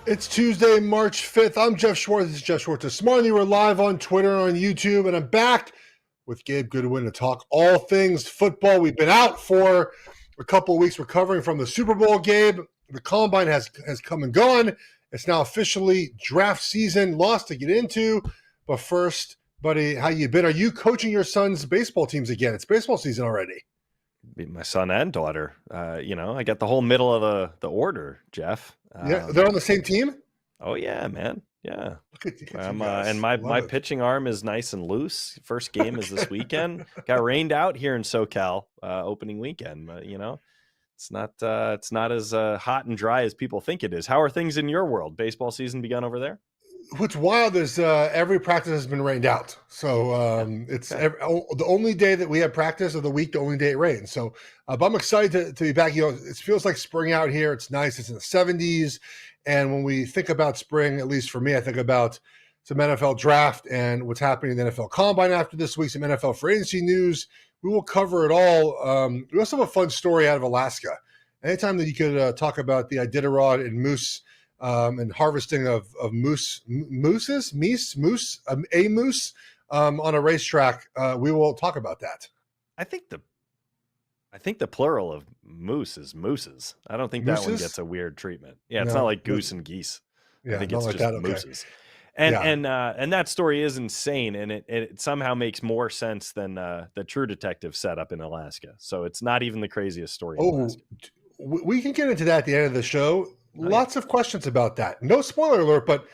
It's Tuesday, March 5th. I'm Geoff Schwartz. This is Geoff Schwartz this morning. We're live on Twitter and on YouTube, and I'm back with Gabe Goodwin to talk all things football. We've been out for a couple of weeks recovering from the Super Bowl, Gabe. The Combine has come and gone. It's now officially draft season. Lots to get into. But first, buddy, how you been? Are you coaching your son's baseball teams again? It's baseball season already. My son and daughter. I got the whole middle of the order, Geoff. Yeah, they're on the same team? Oh, yeah, man. Yeah. Look at you and my pitching arm is nice and loose. First game is this weekend. Got rained out here in SoCal opening weekend. It's not as hot and dry as people think it is. How are things in your world? Baseball season begun over there? What's wild is every practice has been rained out. So it's the only day that we have practice of the week, the only day it rains. So but I'm excited to be back. It feels like spring out here. It's nice. It's in the 70s. And when we think about spring, at least for me, I think about some NFL draft and what's happening in the NFL Combine after this week, some NFL free agency news. We will cover it all. We also have a fun story out of Alaska. Anytime that you could talk about the Iditarod and moose and harvesting of moose on a racetrack, we will talk about that. I think the plural of moose is mooses. I don't think that one gets a weird treatment. Yeah, it's not like goose and geese. Yeah, I think it's just mooses. And that story is insane, and it somehow makes more sense than the True Detective setup in Alaska. So it's not even the craziest story in Alaska. We can get into that at the end of the show. Lots of questions about that. No spoiler alert, but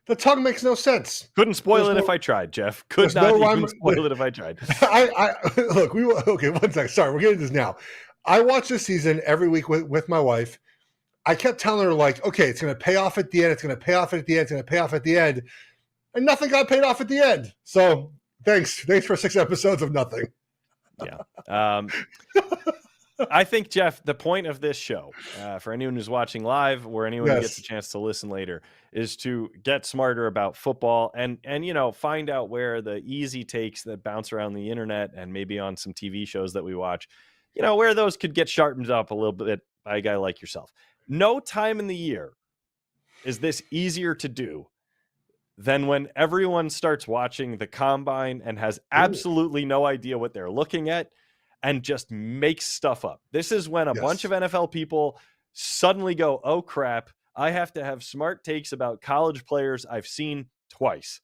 the tongue makes no sense. Couldn't spoil it if I tried, Geoff. Could not even spoil it if I tried. Look, okay, one second. Sorry, we're getting this now. I watch this season every week with my wife. I kept telling her, like, okay, it's going to pay off at the end. It's going to pay off at the end. It's going to pay off at the end. And nothing got paid off at the end. So thanks for 6 episodes of nothing. Yeah. I think, Geoff, the point of this show, for anyone who's watching live or anyone who gets a chance to listen later, is to get smarter about football and find out where the easy takes that bounce around the internet and maybe on some TV shows that we watch, where those could get sharpened up a little bit by a guy like yourself. No time in the year is this easier to do than when everyone starts watching the Combine and has absolutely no idea what they're looking at and just makes stuff up. This is when a bunch of NFL people suddenly go, oh crap, I have to have smart takes about college players I've seen twice.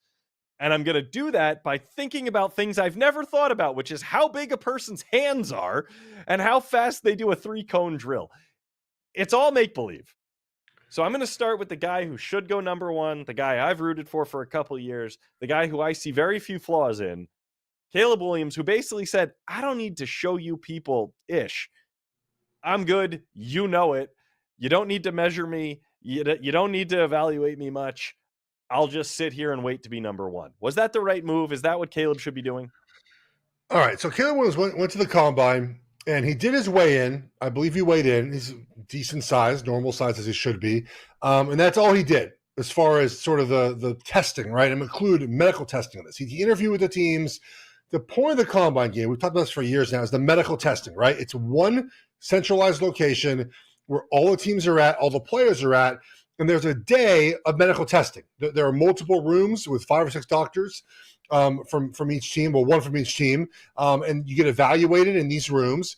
And I'm going to do that by thinking about things I've never thought about, which is how big a person's hands are and how fast they do a 3-cone drill. It's all make-believe. So I'm going to start with the guy who should go number one, the guy I've rooted for a couple of years, the guy who I see very few flaws in, Caleb Williams, who basically said, I don't need to show you people-ish. I'm good. You know it. You don't need to measure me. You don't need to evaluate me much. I'll just sit here and wait to be number one. Was that the right move? Is that what Caleb should be doing? All right. So Caleb Williams went to the Combine, and he did his weigh-in. I believe he weighed in. He's decent size, normal size as he should be. And that's all he did as far as sort of the testing, right? And include medical testing in this. He interviewed with the teams. The point of the Combine game, we've talked about this for years now, is the medical testing, right? It's one centralized location where all the teams are at, all the players are at, and there's a day of medical testing. There are multiple rooms with 5 or 6 doctors from each team, well, one from each team, and you get evaluated in these rooms.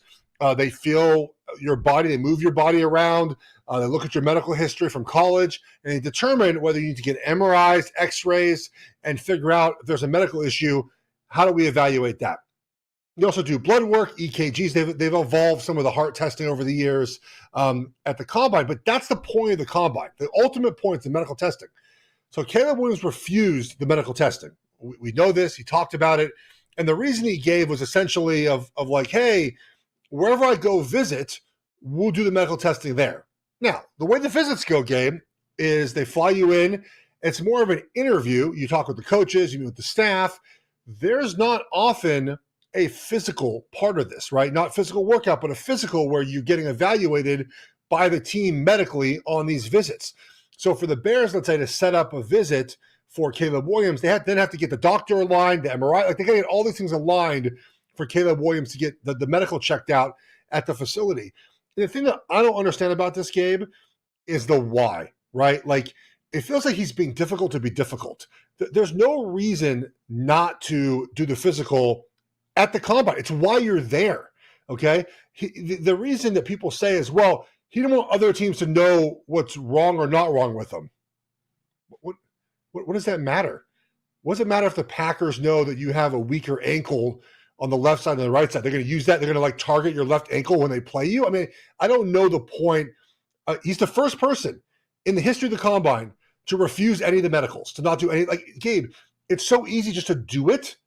They feel your body, they move your body around, they look at your medical history from college, and they determine whether you need to get MRIs, X-rays, and figure out if there's a medical issue. How do we evaluate that? You also do blood work, EKGs. They've evolved some of the heart testing over the years at the Combine, but that's the point of the Combine. The ultimate point is the medical testing. So Caleb Williams refused the medical testing. We know this. He talked about it. And the reason he gave was essentially of like, hey, wherever I go visit, we'll do the medical testing there. Now, the way the visits go, Gabe, is they fly you in. It's more of an interview. You talk with the coaches, you meet with the staff. There's not often a physical part of this, right? Not physical workout, but a physical where you're getting evaluated by the team medically on these visits. So for the Bears, let's say, to set up a visit for Caleb Williams, they then have to get the doctor aligned, the MRI, like they got to get all these things aligned for Caleb Williams to get the medical checked out at the facility. And the thing that I don't understand about this, Gabe, is the why, right? Like, it feels like he's being difficult to be difficult. There's no reason not to do the physical at the combine. It's why you're there. Okay. The reason that people say is, well, he didn't want other teams to know what's wrong or not wrong with him. What does that matter? What does it matter if the Packers know that you have a weaker ankle on the left side and the right side? They're going to use that. They're going to like target your left ankle when they play you. I mean, I don't know the point. He's the first person in the history of the combine to refuse any of the medicals, to not do any. Like, Gabe, it's so easy just to do it,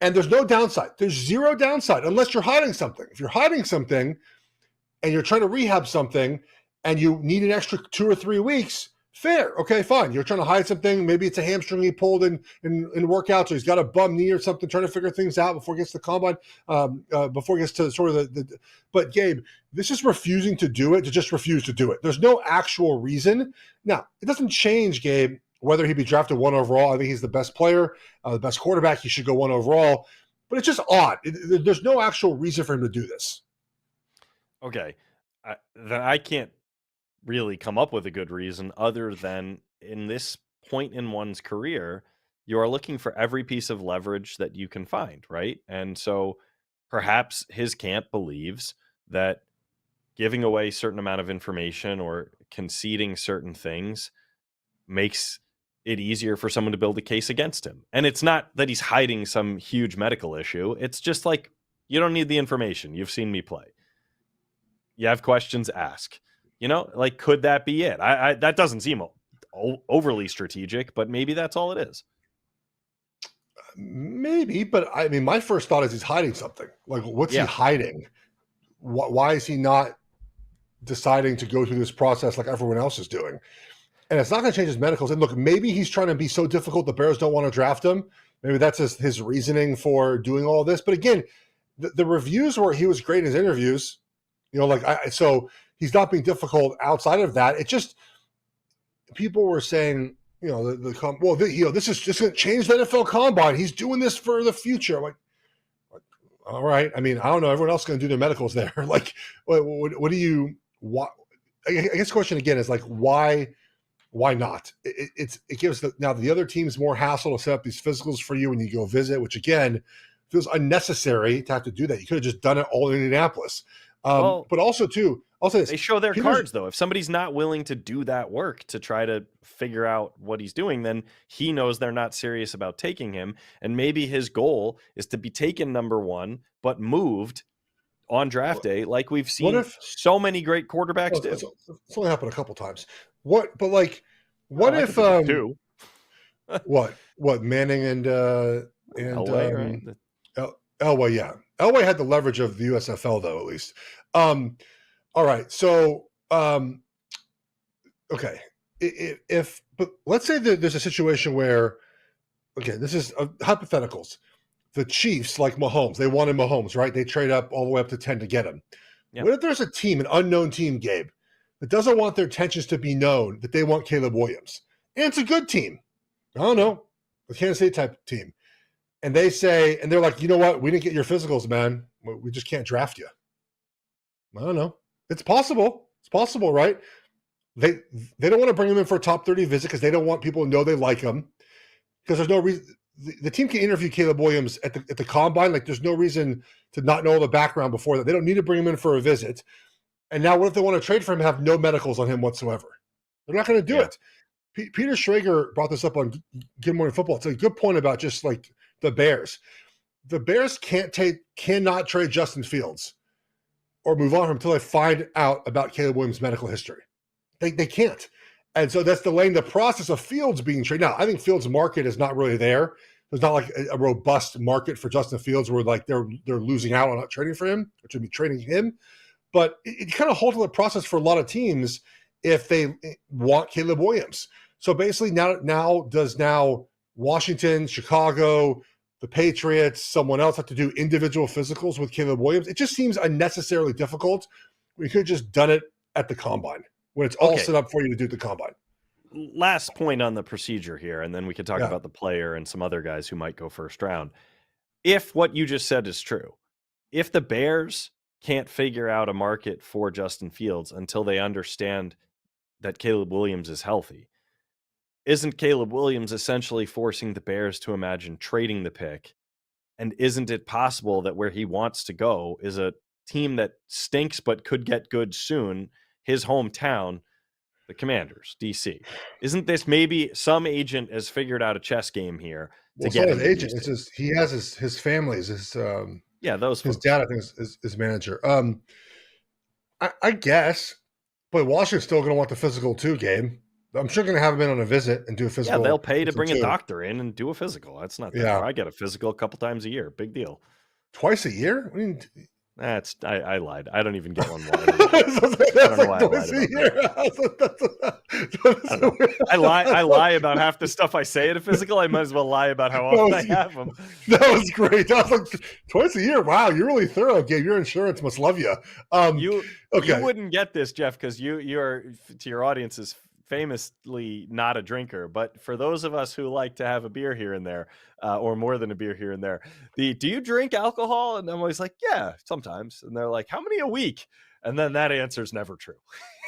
and there's no downside. There's zero downside unless you're hiding something. If you're hiding something and you're trying to rehab something and you need an extra 2 or 3 weeks, fair. Okay, fine. You're trying to hide something. Maybe it's a hamstring he pulled in workouts, or he's got a bum knee or something, trying to figure things out before he gets to the combine, before he gets to sort of the. But Gabe, this is refusing to do it to just refuse to do it. There's no actual reason. Now, it doesn't change, Gabe, whether he be drafted 1 overall. I think he's the best player, the best quarterback. He should go 1 overall. But it's just odd. There's no actual reason for him to do this. Okay. Then I can't really come up with a good reason other than in this point in one's career, you are looking for every piece of leverage that you can find, right? And so perhaps his camp believes that giving away a certain amount of information or conceding certain things makes it easier for someone to build a case against him. And it's not that he's hiding some huge medical issue. It's just like, you don't need the information. You've seen me play. You have questions, ask. Like, could that be it? I that doesn't seem overly strategic, but maybe that's all it is. Maybe, but I mean, my first thought is he's hiding something. Like, what's he hiding? Why is he not deciding to go through this process like everyone else is doing? And it's not going to change his medicals. And look, maybe he's trying to be so difficult the Bears don't want to draft him. Maybe that's his reasoning for doing all this. But again, the reviews were he was great in his interviews. So he's not being difficult outside of that. It just, people were saying, this is just going to change the NFL Combine. He's doing this for the future. I'm like, all right. I mean, I don't know. Everyone else is going to do their medicals there. Like, what do you? What? I guess the question again is like, why not? It gives now the other teams more hassle to set up these physicals for you when you go visit, which again feels unnecessary to have to do that. You could have just done it all in Indianapolis. But also too, I'll say this. They show their cards though. If somebody's not willing to do that work to try to figure out what he's doing, then he knows they're not serious about taking him. And maybe his goal is to be taken number 1, but moved on draft day, like we've seen so many great quarterbacks do. It's only happened a couple times. What if two? what Manning and Elway, right? Elway, yeah. Elway had the leverage of the USFL though, at least. All right. So, okay. But let's say that there's a situation where, okay, this is hypotheticals. The Chiefs, like Mahomes, they wanted Mahomes, right? They trade up all the way up to 10 to get him. Yep. What if there's a team, an unknown team, Gabe, that doesn't want their intentions to be known, that they want Caleb Williams? And it's a good team. I don't know. The Kansas City type team. And they say, and they're like, you know what? We didn't get your physicals, man. We just can't draft you. I don't know. It's possible. It's possible, right? They don't want to bring him in for a top 30 visit because they don't want people to know they like him. Because there's no reason. The team can interview Caleb Williams at the combine. Like, there's no reason to not know the background before that. They don't need to bring him in for a visit. And now what if they want to trade for him and have no medicals on him whatsoever? They're not going to do it. Peter Schrager brought this up on Good Morning Football. It's a good point about just like the Bears. The Bears cannot trade Justin Fields or move on from him until they find out about Caleb Williams' medical history. They can't. And so that's delaying the process of Fields being traded. Now, I think Fields' market is not really there. There's not like a robust market for Justin Fields where like they're losing out on not trading for him, or should be trading him. But it kind of halted the process for a lot of teams if they want Caleb Williams. So basically now does Washington, Chicago, the Patriots, someone else have to do individual physicals with Caleb Williams? It just seems unnecessarily difficult. We could have just done it at the combine when it's all set up for you to do the combine. Last point on the procedure here, and then we could talk about the player and some other guys who might go first round. If what you just said is true, if the Bears can't figure out a market for Justin Fields until they understand that Caleb Williams is healthy, isn't Caleb Williams essentially forcing the Bears to imagine trading the pick? And isn't it possible that where he wants to go is a team that stinks but could get good soon, his hometown, the Commanders, DC? Isn't this maybe some agent has figured out a chess game here to get him? His agent. It's just he has his family's his those his folks. dad, I think, is his manager. I guess, but Washington's still going to want the physical too, Gabe. I'm sure going to have him in on a visit and do a physical. Yeah, they'll pay to bring a doctor in and do a physical. That's not that far. I get a physical a couple times a year. Big deal. Twice a year? I mean, I lied. I don't even get one. I lie about half the stuff I say at a physical. I might as well lie about how often I have them. That was great. I was like, twice a year. Wow, you're really thorough, Gabe. Your insurance must love you. You wouldn't get this, Geoff, because you're, to your audience's famously not a drinker, but for those of us who like to have a beer here and there, or more than a beer here and there, do you drink alcohol? And I'm always like, yeah, sometimes. And they're like, how many a week? And then that answer is never true.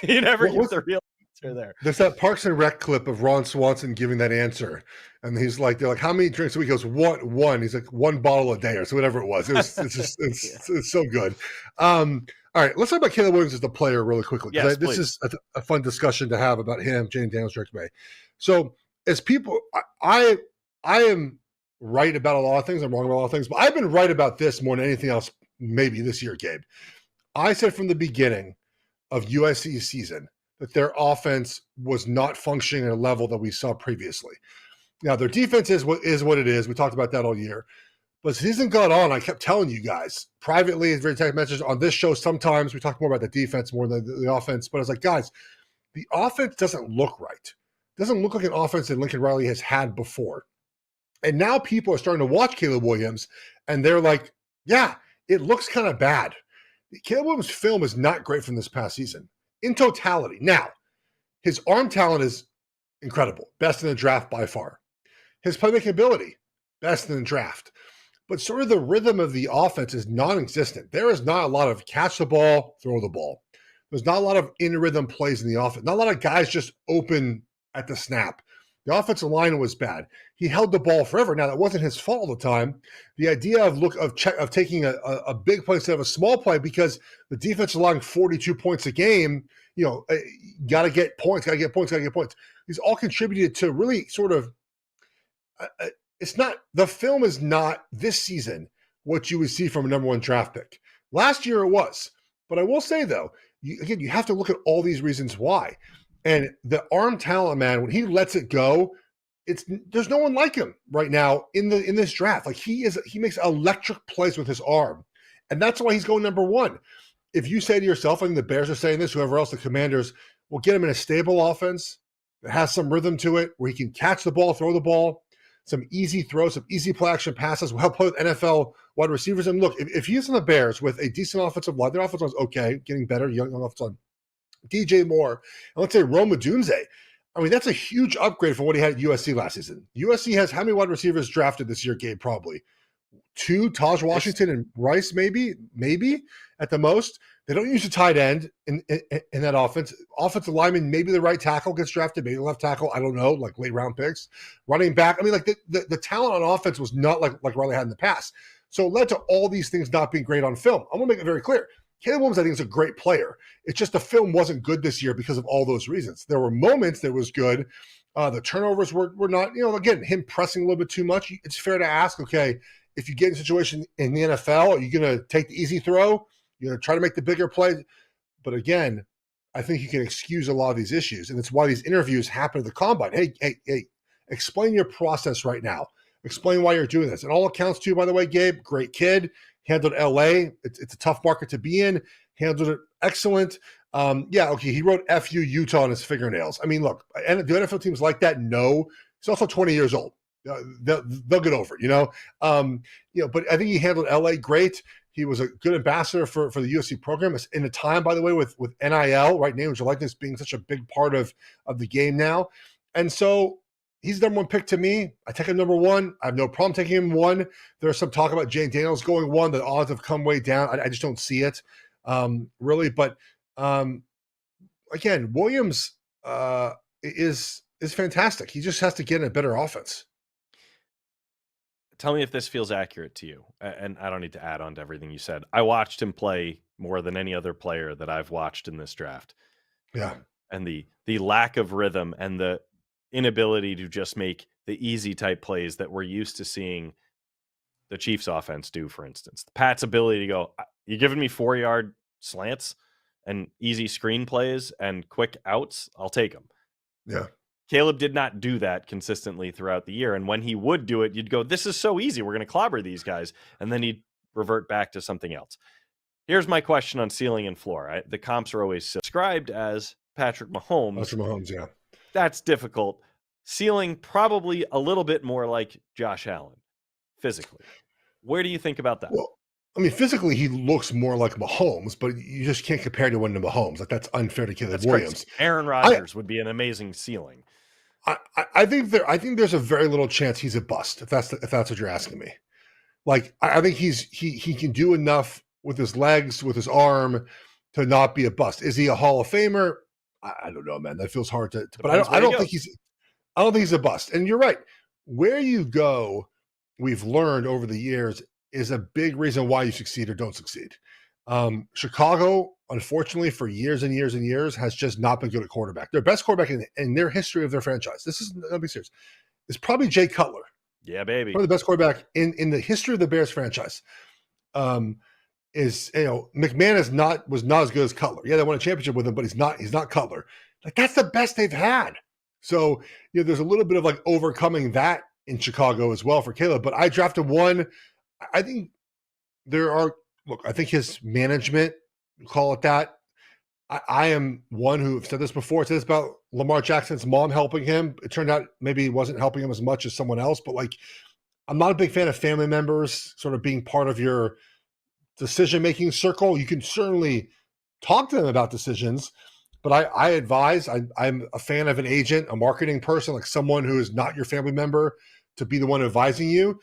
You never get the real answer there. There's that Parks and Rec clip of Ron Swanson giving that answer, and he's like, they're like, how many drinks a week? He goes, one. He's like, one bottle a day, or so whatever it was. It's so good. All right, let's talk about Caleb Williams as the player really quickly. Yes, this is a fun discussion to have about him, Jane Daniels, direct May. So as people, I am right about a lot of things. I'm wrong about a lot of things, but I've been right about this more than anything else maybe this year, Gabe. I said from the beginning of USC's season that their offense was not functioning at a level that we saw previously. Now, their defense is what it is. We talked about that all year. But as the season got on, I kept telling you guys privately, very text messages on this show. Sometimes we talk more about the defense more than the offense. But I was like, guys, the offense doesn't look right. It doesn't look like an offense that Lincoln Riley has had before. And now people are starting to watch Caleb Williams, and they're like, yeah, it looks kind of bad. Caleb Williams' film is not great from this past season in totality. Now, his arm talent is incredible, best in the draft by far. His playmaking ability, best in the draft. But sort of the rhythm of the offense is non-existent. There is not a lot of catch the ball, throw the ball. There's not a lot of in-rhythm plays in the offense. Not a lot of guys just open at the snap. The offensive line was bad. He held the ball forever. Now, that wasn't his fault all the time. The idea of taking a big play instead of a small play because the defense is allowing 42 points a game, got to get points. These all contributed to really sort of the film is not this season what you would see from a number one draft pick. Last year it was. But I will say, though, you have to look at all these reasons why. And the arm talent, man, when he lets it go, there's no one like him right now in this draft. Like he makes electric plays with his arm. And that's why he's going number one. If you say to yourself, I think the Bears are saying this, whoever else, the Commanders, will get him in a stable offense that has some rhythm to it, where he can catch the ball, throw the ball, some easy throws, some easy play action passes, will help play with NFL wide receivers. And look, if he's in the Bears with a decent offensive line, their offensive line is okay, getting better, young offensive line. DJ Moore, and let's say Rome Odunze. I mean, that's a huge upgrade from what he had at USC last season. USC has how many wide receivers drafted this year, Gabe? Probably 2, Taj Washington and Bryce, maybe at the most. They don't use a tight end in that offense. Offensive lineman, maybe the right tackle gets drafted, maybe the left tackle, I don't know, like late round picks. Running back, I mean, like the talent on offense was not like Riley had in the past. So it led to all these things not being great on film. I'm going to make it very clear. Caleb Williams, I think, is a great player. It's just the film wasn't good this year because of all those reasons. There were moments that was good. The turnovers were not, again, him pressing a little bit too much. It's fair to ask, okay, if you get in a situation in the NFL, are you going to take the easy throw? You're going to try to make the bigger play? But again, I think you can excuse a lot of these issues. And it's why these interviews happen at the combine. Hey, explain your process right now. Explain why you're doing this. And all accounts too, by the way, Gabe, great kid. Handled LA. It's a tough market to be in. Handled it excellent. He wrote FU Utah on his fingernails. I mean, look, and do NFL teams like that? No. He's also 20 years old. They'll get over it, But I think he handled LA great. He was a good ambassador for the USC program. It's in a time, by the way, with NIL, right? Name, likeness being such a big part of the game now. And so he's the number one pick to me. I take him number one. I have no problem taking him one. There's some talk about Jane Daniels going one. The odds have come way down. I just don't see it, really. But again, Williams is is fantastic. He just has to get in a better offense. Tell me if this feels accurate to you. And I don't need to add on to everything you said. I watched him play more than any other player that I've watched in this draft. Yeah. And the lack of rhythm and the inability to just make the easy type plays that we're used to seeing the Chiefs offense do, for instance. Pat's ability to go, you're giving me 4-yard slants and easy screen plays and quick outs, I'll take them. Yeah. Caleb did not do that consistently throughout the year. And when he would do it, you'd go, this is so easy. We're going to clobber these guys. And then he'd revert back to something else. Here's my question on ceiling and floor. The comps are always described as Patrick Mahomes. Patrick Mahomes, yeah. That's difficult. Ceiling, probably a little bit more like Josh Allen, physically. Where do you think about that? Well, I mean, physically, he looks more like Mahomes, but you just can't compare to one to Mahomes. Like, that's unfair to Caleb Williams. Crazy. Aaron Rodgers would be an amazing ceiling. I think there's a very little chance he's a bust, if that's what you're asking me. Like, I think he can do enough with his legs, with his arm, to not be a bust. Is he a Hall of Famer? I don't know, man. That feels hard to but I don't think he's a bust. And you're right. Where you go, we've learned over the years, is a big reason why you succeed or don't succeed. Chicago, unfortunately, for years and years and years, has just not been good at quarterback. Their best quarterback in their history of their franchise, this is, I'll be serious, is probably Jay Cutler. Yeah, baby. Probably the best quarterback in the history of the Bears franchise. McMahon was not as good as Cutler. Yeah, they won a championship with him, but he's not Cutler. Like, that's the best they've had. So, there's a little bit of like overcoming that in Chicago as well for Caleb. But I drafted one. I think I think his management, call it that. I am one who said this before. Said this about Lamar Jackson's mom helping him. It turned out maybe he wasn't helping him as much as someone else. But like, I'm not a big fan of family members sort of being part of your decision-making circle. You can certainly talk to them about decisions, but I advise, I'm a fan of an agent, a marketing person, like someone who is not your family member, to be the one advising you.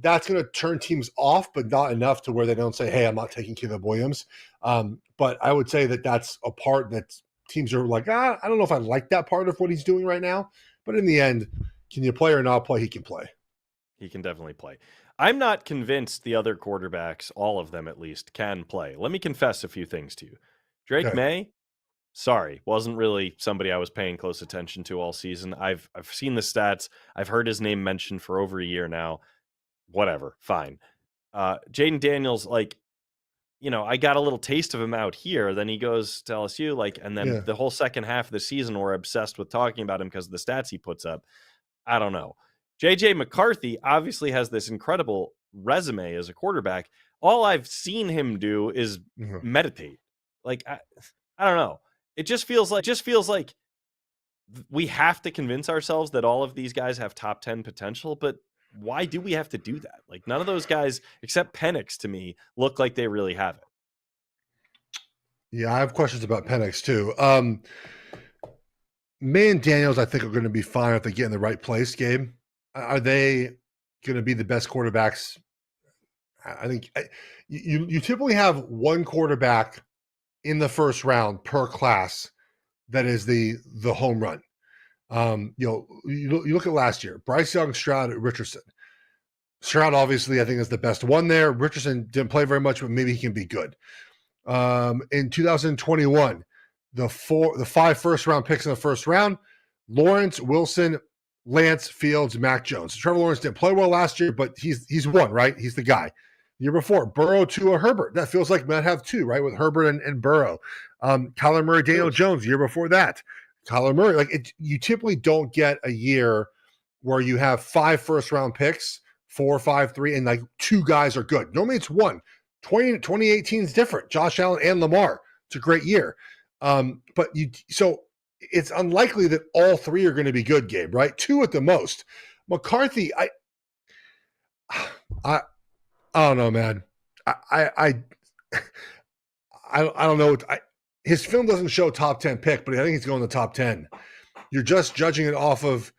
That's going to turn teams off, but not enough to where they don't say, hey, I'm not taking Caleb Williams. But I would say that that's a part that teams are like, I don't know if I like that part of what he's doing right now. But in the end, can you play or not play? He can play. He can definitely play. I'm not convinced the other quarterbacks, all of them at least, can play. Let me confess a few things to you. Drake May, sorry, wasn't really somebody I was paying close attention to all season. I've seen the stats. I've heard his name mentioned for over a year now. Whatever, fine. Jaden Daniels, like, I got a little taste of him out here. Then he goes to LSU, like, and then the whole second half of the season, we're obsessed with talking about him because of the stats he puts up. I don't know. JJ McCarthy obviously has this incredible resume as a quarterback. All I've seen him do is meditate. Like, I don't know. It just feels like we have to convince ourselves that all of these guys have top 10 potential, but why do we have to do that? Like, none of those guys, except Penix, to me, look like they really have it. Yeah, I have questions about Penix too. May and Daniels, I think, are going to be fine if they get in the right place, Gabe. Are they going to be the best quarterbacks? I think you typically have one quarterback in the first round per class that is the home run. You look at last year: Bryce Young, Stroud, Richardson. Stroud, obviously, I think is the best one there. Richardson didn't play very much, but maybe he can be good. In 2021, the 5 first-round picks in the first round: Lawrence, Wilson, Lance, Fields, Mac Jones. Trevor Lawrence didn't play well last year, but he's one, right? He's the guy. The year before, Burrow, Tua, Herbert. That feels like might have 2, right, with Herbert and Burrow. Kyler Murray, Daniel Jones. The year before that, Kyler Murray. Like, you typically don't get a year where you have 5 first-round picks, 4, 5, 3, and like 2 guys are good. Normally it's 1. 2018 is different. Josh Allen and Lamar. It's a great year. So it's unlikely that all 3 are going to be good, Gabe, right? 2 at the most. McCarthy, I don't know, man. I don't know. His film doesn't show top 10 pick, but I think he's going to top 10. You're just judging it off of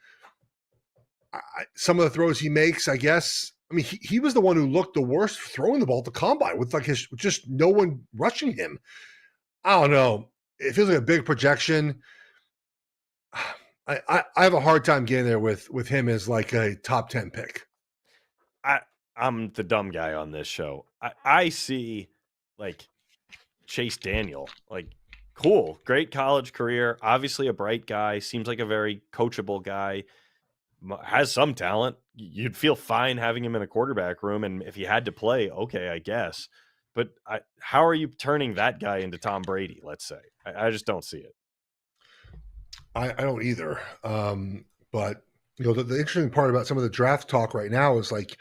some of the throws he makes, I guess. I mean, he was the one who looked the worst throwing the ball at the combine with like just no one rushing him. I don't know. It feels like a big projection. I have a hard time getting there with him as like a top 10 pick. I'm the dumb guy on this show. I see like Chase Daniel, like cool, great college career, obviously a bright guy, seems like a very coachable guy, has some talent. You'd feel fine having him in a quarterback room, and if he had to play, okay, I guess. But how are you turning that guy into Tom Brady? Let's say I just don't see it. I don't either. But the interesting part about some of the draft talk right now is like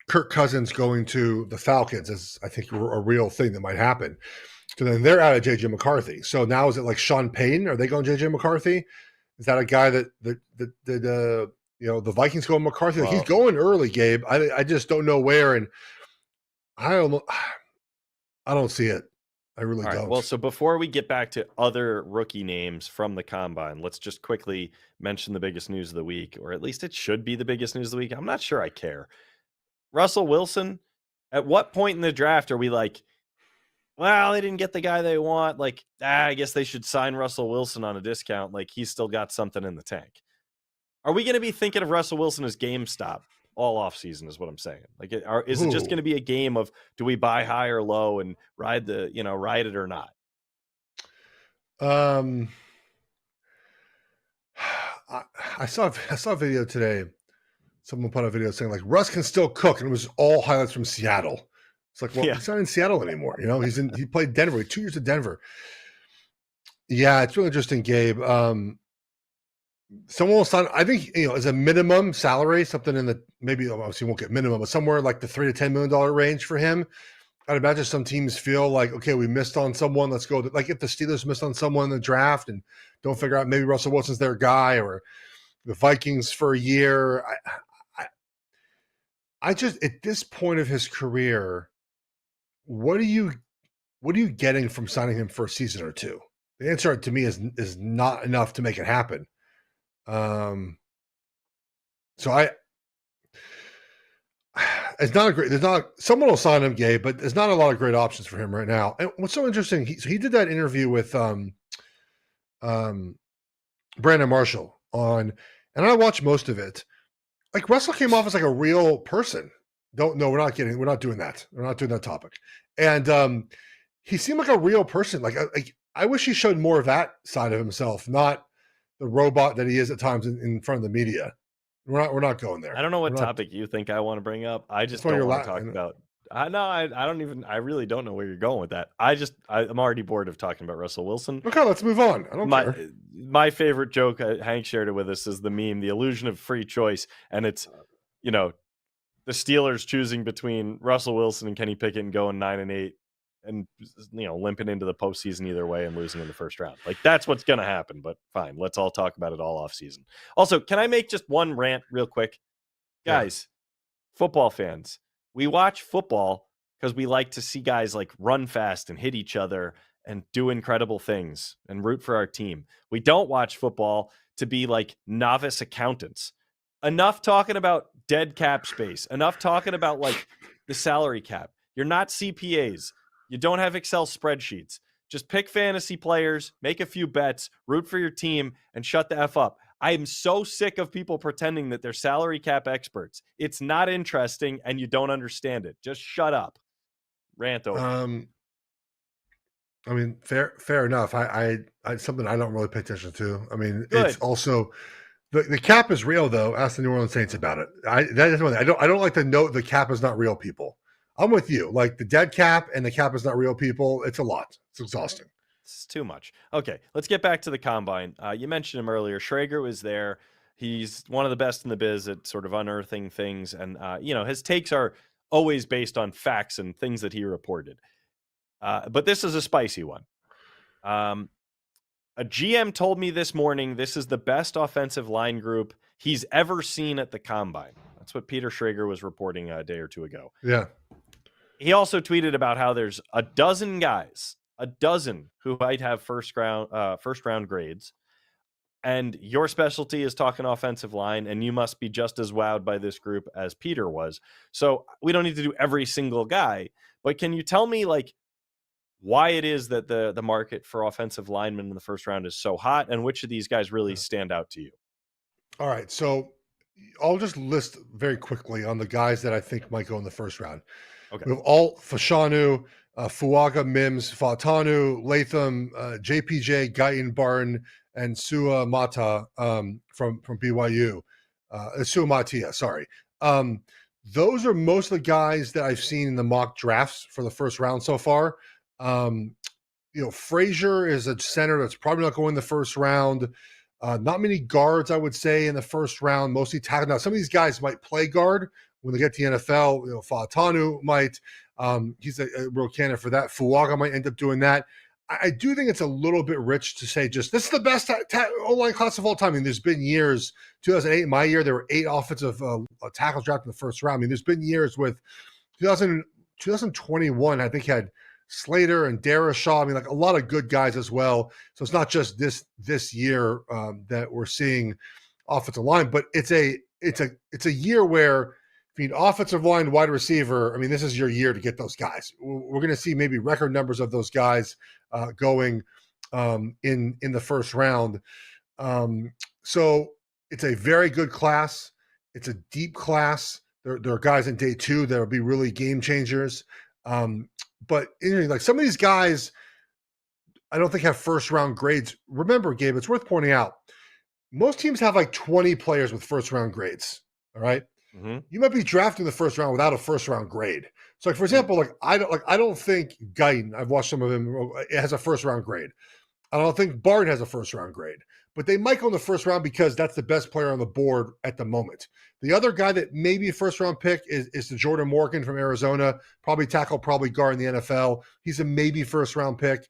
Kirk Cousins going to the Falcons is, I think, a real thing that might happen. So then they're out of JJ McCarthy. So now is it like Sean Payton? Are they going JJ McCarthy? Is that a guy that the Vikings go McCarthy? Like, he's going early, Gabe. I just don't know where, and I don't see it. I really don't. Well, so before we get back to other rookie names from the combine, let's just quickly mention the biggest news of the week, or at least it should be the biggest news of the week. I'm not sure I care. Russell Wilson, at what point in the draft are we like, well, they didn't get the guy they want. Like, I guess they should sign Russell Wilson on a discount. Like, he's still got something in the tank. Are we going to be thinking of Russell Wilson as GameStop all offseason is what I'm saying? Like, is it just going to be a game of do we buy high or low and ride it or not? I saw a video today. Someone put a video saying like Russ can still cook, and it was all highlights from Seattle. It's like, well, he's not in Seattle anymore. He played Denver, 2 years at Denver. Yeah, it's really interesting, Gabe. Someone will sign, I think, as a minimum salary, something in the, maybe obviously won't get minimum, but somewhere like the $3 to $10 million range for him. I'd imagine some teams feel like, okay, we missed on someone. Let's go. Like if the Steelers missed on someone in the draft and don't figure out maybe Russell Wilson's their guy, or the Vikings for a year. I just, at this point of his career, what are you getting from signing him for a season or two? The answer to me is not enough to make it happen. So it's not a great. There's not someone will sign him, Gabe, but there's not a lot of great options for him right now. And what's so interesting, he did that interview with Brandon Marshall on, and I watched most of it. Like Russell came off as like a real person. We're not doing that. We're not doing that topic. And he seemed like a real person. Like I wish he showed more of that side of himself, not the robot that he is at times in front of the media. We're not going there. I don't know what topic you think I want to bring up. I just don't want to talk about. I don't even. I really don't know where you're going with that. I'm already bored of talking about Russell Wilson. Okay, let's move on. I don't care. My favorite joke, Hank shared it with us, is the meme, the illusion of free choice, and it's the Steelers choosing between Russell Wilson and Kenny Pickett and going 9-8, and limping into the postseason either way and losing in the first round. Like that's what's going to happen. But fine, let's all talk about it all off season. Also, can I make just one rant real quick, guys? Football fans, we watch football because we like to see guys like run fast and hit each other and do incredible things and root for our team. We don't watch football to be like novice accountants. Enough talking about dead cap space. Enough talking about like the salary cap. You're not CPAs. You don't have Excel spreadsheets. Just pick fantasy players, make a few bets, root for your team, and shut the F up. I am so sick of people pretending that they're salary cap experts. It's not interesting, and you don't understand it. Just shut up. Rant over. I mean, fair enough. I something I don't really pay attention to. I mean, Good. It's also the cap is real though. Ask the New Orleans Saints about it. That is one thing. I don't like to note the cap is not real, people. I'm with you. Like the dead cap and the cap is not real, people. It's a lot. It's exhausting. It's too much. Okay, let's get back to the combine. You mentioned him earlier. Schrager was there. He's one of the best in the biz at sort of unearthing things. And, his takes are always based on facts and things that he reported. But this is a spicy one. A GM told me this morning this is the best offensive line group he's ever seen at the combine. That's what Peter Schrager was reporting a day or two ago. Yeah. He also tweeted about how there's a dozen guys who might have first round grades, and your specialty is talking offensive line, and you must be just as wowed by this group as Peter was. So we don't need to do every single guy, but can you tell me, like, why it is that the market for offensive linemen in the first round is so hot, and which of these guys really stand out to you. All right, so I'll just list very quickly on the guys that I think might go in the first round. Okay. We have Alt, Fashanu, Fuaga, Mims, Fatanu, Latham, JPJ, Guyton, Barton, and Sua Mata from BYU. Sua Matia, sorry. Those are most of the guys that I've seen in the mock drafts for the first round so far. Frazier is a center that's probably not going in the first round. Not many guards, I would say, in the first round, mostly tackle. Now, some of these guys might play guard when they get to the NFL. Fatanu might. He's a real candidate for that. Fuaga might end up doing that. I do think it's a little bit rich to say just this is the best O-line class of all time. I mean, there's been years, 2008, my year, there were 8 offensive tackles drafted in the first round. I mean, there's been years with 2021, I think, had Slater and Darashaw. I mean, like a lot of good guys as well. So it's not just this year that we're seeing offensive line, but it's a year where I mean, offensive line, wide receiver. I mean, this is your year to get those guys. We're going to see maybe record numbers of those guys going in the first round. So it's a very good class. It's a deep class. There are guys in day 2 that will be really game changers. But like some of these guys, I don't think have first round grades. Remember, Gabe, it's worth pointing out, most teams have like 20 players with first round grades. All right. Mm-hmm. You might be drafting the first round without a first round grade. So, like for example, I don't think Guyton, I've watched some of him, has a first round grade. I don't think Barton has a first round grade, but they might go in the first round because that's the best player on the board at the moment. The other guy that may be a first round pick is the Jordan Morgan from Arizona, probably tackle, probably guard in the NFL. He's a maybe first round pick.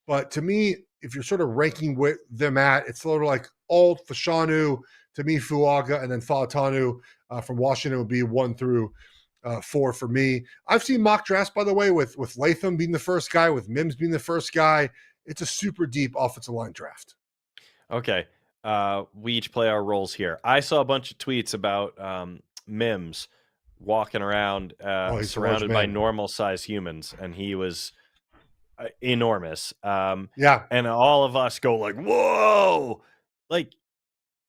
But to me, if you're sort of ranking with them it's sort of like Alt, Fashanu, to me, Fuaga, and then Falatanu from Washington would be 1 through 4 for me. I've seen mock drafts, by the way, with Latham being the first guy, with Mims being the first guy. It's a super deep offensive line draft. Okay. We each play our roles here. I saw a bunch of tweets about Mims walking around surrounded by normal size humans, and he was enormous. Yeah. And all of us go like, whoa! Like,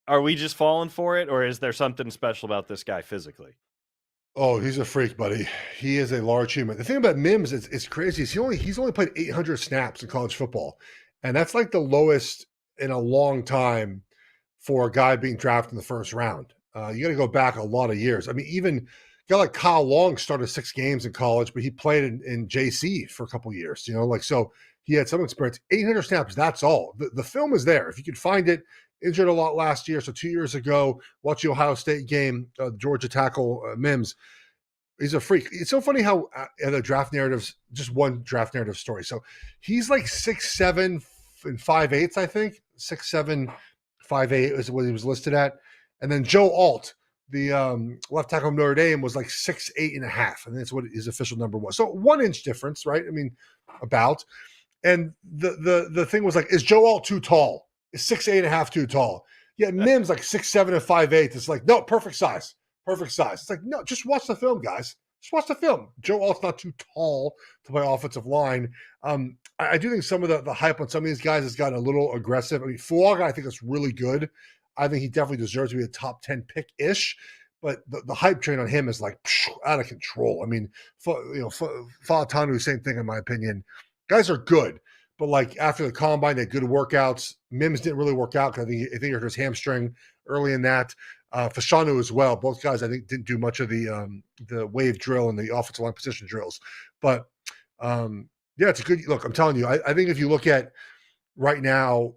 are we just falling for it, or is there something special about this guy physically? Oh, he's a freak, buddy. He is a large human. The thing about Mims is crazy. He's only played 800 snaps in college football, and that's like the lowest in a long time for a guy being drafted in the first round. You got to go back a lot of years. I mean, even a guy like Kyle Long started 6 games in college, but he played in JC for a couple of years. So he had some experience. 800 snaps. That's all. The film is there if you could find it. Injured a lot last year. So 2 years ago, watch the Ohio State game, Georgia tackle Mims. He's a freak. It's so funny how the draft narratives, just one draft narrative story. So he's like 6'7" and 5/8, I think. 6'7", 5'8" is what he was listed at. And then Joe Alt, the left tackle of Notre Dame, was like 6'8.5", and that's what his official number was. So 1 inch difference, right? I mean, about. And the thing was like, is Joe Alt too tall? Is 6'8.5" too tall? Yeah, Mims like 6'7" and 5'8". It's like, no, perfect size. Perfect size. It's like, no, just watch the film, guys. Just watch the film. Joe Alt's not too tall to play offensive line. I do think some of the hype on some of these guys has gotten a little aggressive. I mean, Fuaga, I think, is really good. I think he definitely deserves to be a top 10 pick-ish. But the hype train on him is like out of control. I mean, Falatanu, same thing in my opinion. Guys are good. But like after the combine, they had good workouts. Mims didn't really work out because I think he hurt his hamstring early in that. Fashanu as well. Both guys I think didn't do much of the wave drill and the offensive line position drills. But yeah, it's a good look. I'm telling you, I think if you look at right now,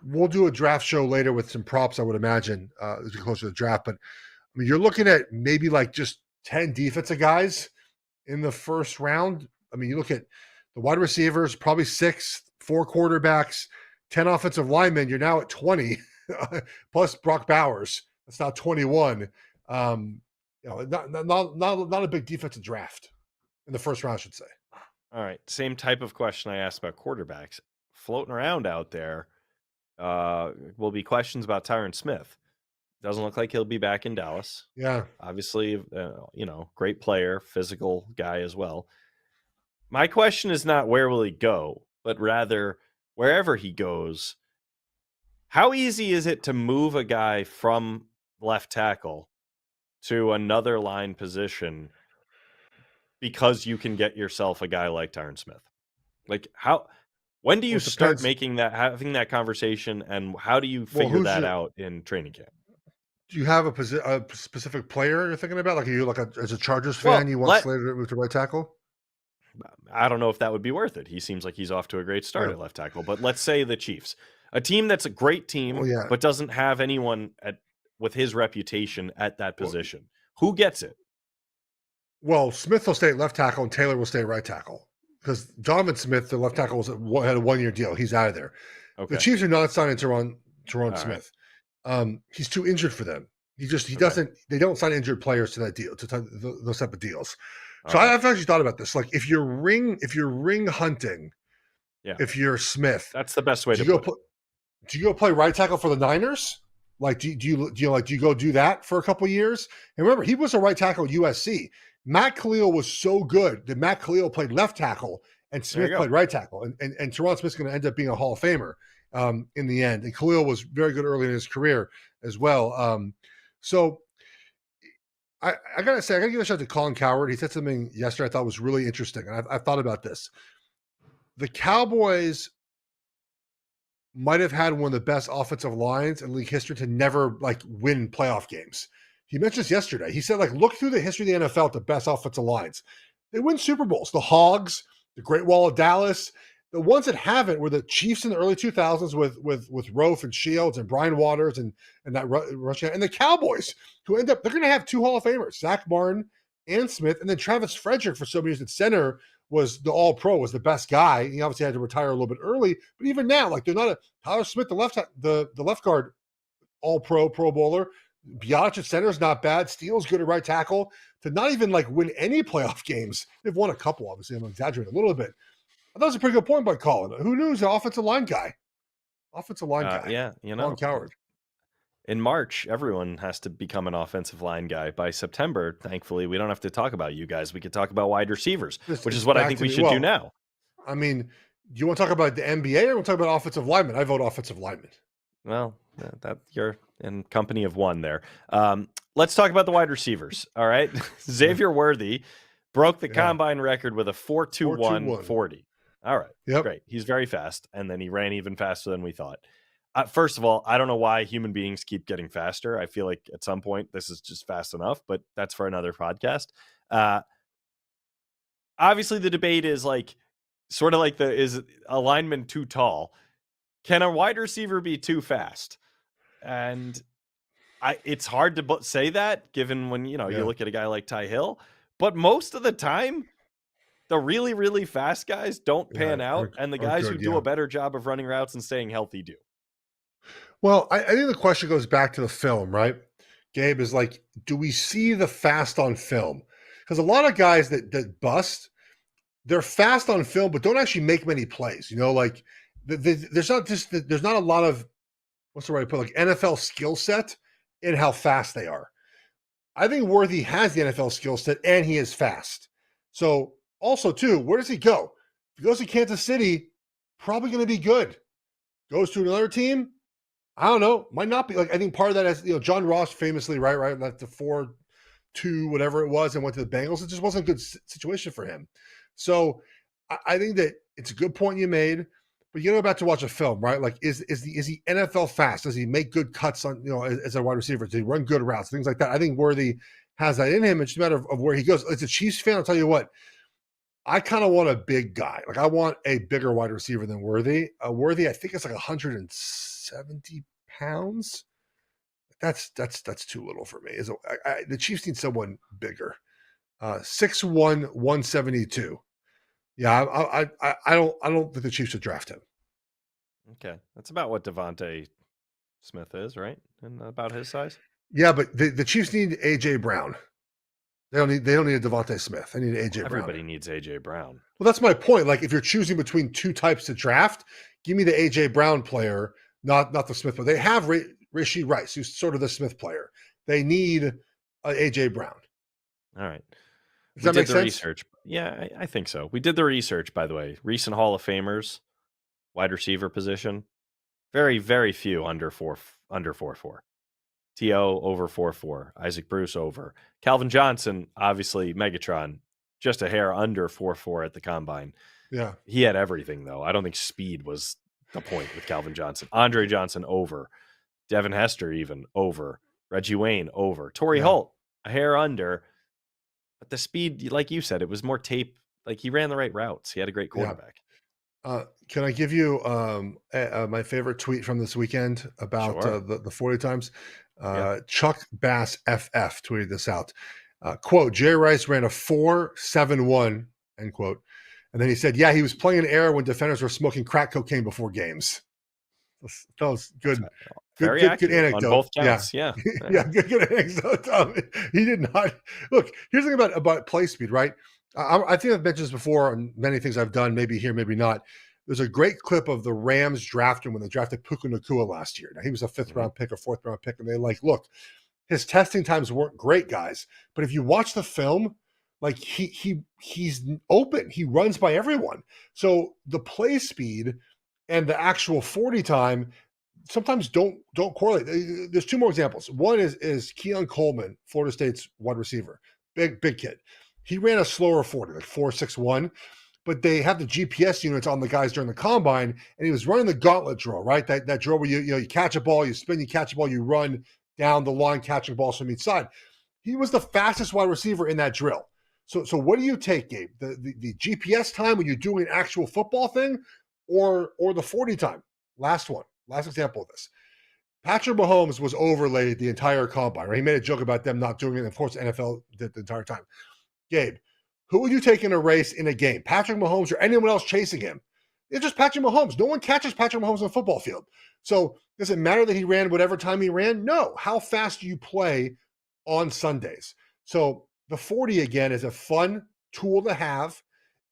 we'll do a draft show later with some props, I would imagine, as we close to the draft. But I mean, you're looking at maybe like just 10 defensive guys in the first round. I mean, you look at the wide receivers, probably 6, 4 quarterbacks, 10 offensive linemen. You're now at 20, plus Brock Bowers. That's now 21. Not a big defensive draft in the first round, I should say. All right, same type of question I asked about quarterbacks floating around out there. Will be questions about Tyron Smith. Doesn't look like he'll be back in Dallas. Yeah, obviously, great player, physical guy as well. My question is not where will he go, but rather wherever he goes, how easy is it to move a guy from left tackle to another line position because you can get yourself a guy like Tyron Smith? Like when do Well, you it start depends. having that conversation, and how do you Well, figure that out in training camp? do you have a specific player you're thinking about? Like, are you like as a Chargers fan, Well, you want Slater to move to right tackle? I don't know if that would be worth it. He seems like he's off to a great start Yeah. at left tackle, but let's say the Chiefs, a team that's a great team, Well, yeah. but doesn't have anyone with his reputation at that Well, position. Who gets it? well, Smith will stay at left tackle and Taylor will stay at right tackle because Donovan Smith, the left tackle, had a 1-year deal. He's out of there. The Okay. Chiefs are not signing Teron All Smith. He's too injured for them. He Okay. doesn't. They don't sign injured players to that deal, those type of deals. So All right. I've actually thought about this. Like, if you're ring hunting, Yeah. if you're Smith, That's the best way do to you put it. do you go play right tackle for the Niners? Like, do you go do that for a couple years? And remember, he was a right tackle at USC. Matt Khalil was so good that Matt Khalil played left tackle and Smith played right tackle. And Teron Smith's going to end up being a Hall of Famer in the end. And Khalil was very good early in his career as well. So I got to say, I got to give a shout out to Colin Coward. He said something yesterday I thought was really interesting. And I've thought about this. The Cowboys might have had one of the best offensive lines in league history to never like win playoff games. He mentioned this yesterday. He said, like, look through the history of the NFL at the best offensive lines. They win Super Bowls. The Hogs, the Great Wall of Dallas. The ones that haven't were the Chiefs in the early 2000s with Rofe and Shields and Brian Waters and that rushing, and the Cowboys, who end up, they're going to have 2 Hall of Famers, Zach Martin and Smith, and then Travis Frederick for so many years at center was the All-Pro, was the best guy. He obviously had to retire a little bit early, but even now, like, they're not a Tyler Smith, the left guard, All-Pro, Pro Bowler. Bialic at center is not bad. Steele's good at right tackle. To not even like win any playoff games, they've won a couple. Obviously, I'm exaggerating a little bit. I thought it was a pretty good point by Colin. Who knew he's an offensive line guy? Yeah, Colin Coward. In March, everyone has to become an offensive line guy. By September, thankfully, we don't have to talk about you guys. We could talk about wide receivers, which is what I think we should do now. I mean, do you want to talk about the NBA or want to talk about offensive linemen? I vote offensive linemen. Well, that you're in company of one there. Let's talk about the wide receivers. All right. Xavier Worthy broke the combine record with a 4.21 40. All right. Yep. Great. He's very fast. And then he ran even faster than we thought. First of all, I don't know why human beings keep getting faster. I feel like at some point this is just fast enough, but that's for another podcast. Obviously, the debate is like sort of like is a lineman too tall? Can a wide receiver be too fast? And it's hard to say that given when, you look at a guy like Ty Hill, but most of the time, the really, really fast guys don't pan out, and the guys who do a better job of running routes and staying healthy do. Well, I think the question goes back to the film, right? Gabe, is like, do we see the fast on film? Because a lot of guys that bust, they're fast on film, but don't actually make many plays. Like there's not a lot of, what's the right put, like NFL skill set in how fast they are. I think Worthy has the NFL skill set and he is fast. So also too, where does he go? If he goes to Kansas City, probably going to be good. Goes to another team, I don't know. Might not be. Like, I think part of that is, John Ross famously, right, left the 4-2, whatever it was, and went to the Bengals. It just wasn't a good situation for him. So I think that it's a good point you made, but you know about to watch a film, right? Like, is he NFL fast? Does he make good cuts on, as a wide receiver? Does he run good routes? Things like that. I think Worthy has that in him. It's just a matter of where he goes. As a Chiefs fan, I'll tell you what, I kind of want a big guy. Like, I want a bigger wide receiver than Worthy. Worthy, I think it's like 170 pounds. That's too little for me. The Chiefs need someone bigger. 6'1", 172. Yeah, I don't think the Chiefs should draft him. Okay, that's about what Devontae Smith is, right? And about his size. Yeah, but the Chiefs need AJ Brown. They don't need a Devontae Smith. They need AJ Brown. Everybody needs AJ Brown. Well, that's my point. Like, if you're choosing between two types to draft, give me the AJ Brown player, not the Smith player. They have Rashee Rice, who's sort of the Smith player. They need AJ Brown. All right. Does We that did make the sense? research. Yeah, I think so. We did the research, by the way. Recent Hall of Famers, wide receiver position. Very, very few under 4.4. T.O. over 4.4. Isaac Bruce over. Calvin Johnson, obviously Megatron, just a hair under 4.4 at the combine. Yeah. He had everything, though. I don't think speed was the point with Calvin Johnson. Andre Johnson over. Devin Hester even over. Reggie Wayne over. Torrey Holt, a hair under. But the speed, like you said, it was more tape. Like he ran the right routes. He had a great quarterback. Can I give you my favorite tweet from this weekend about Sure. the 40 times? Yeah. Chuck Bass FF tweeted this out. Quote, Jerry Rice ran a 4.71, end quote. And then he said, yeah, he was playing an era when defenders were smoking crack cocaine before games. That was good. Very Good accurate anecdote. on both counts. Yeah. Yeah, good anecdote. He did not. Look, here's the thing about play speed, right? I think I've mentioned this before on many things I've done, maybe here, maybe not. There's a great clip of the Rams drafting when they drafted Puka Nacua last year. Now, he was a fifth round pick or fourth round pick, and they're like, look, his testing times weren't great, guys. But if you watch the film, like he's open. He runs by everyone. So the play speed and the actual 40 time sometimes don't correlate. There's two more examples. One is Keon Coleman, Florida State's wide receiver, big kid. He ran a slower 40, like 4.61, but they have the GPS units on the guys during the combine, and he was running the gauntlet drill, right? That drill where you catch a ball, you spin, you catch a ball, you run down the line, catching balls from each side. He was the fastest wide receiver in that drill. So what do you take, Gabe? The GPS time when you're doing an actual football thing, or the 40 time? Last example of this. Patrick Mahomes was overlaid the entire combine, right? He made a joke about them not doing it. And of course, the NFL did the entire time. Gabe, who would you take in a race in a game? Patrick Mahomes or anyone else chasing him? It's just Patrick Mahomes. No one catches Patrick Mahomes on a football field. So does it matter that he ran whatever time he ran? No. How fast do you play on Sundays? So the 40, again, is a fun tool to have.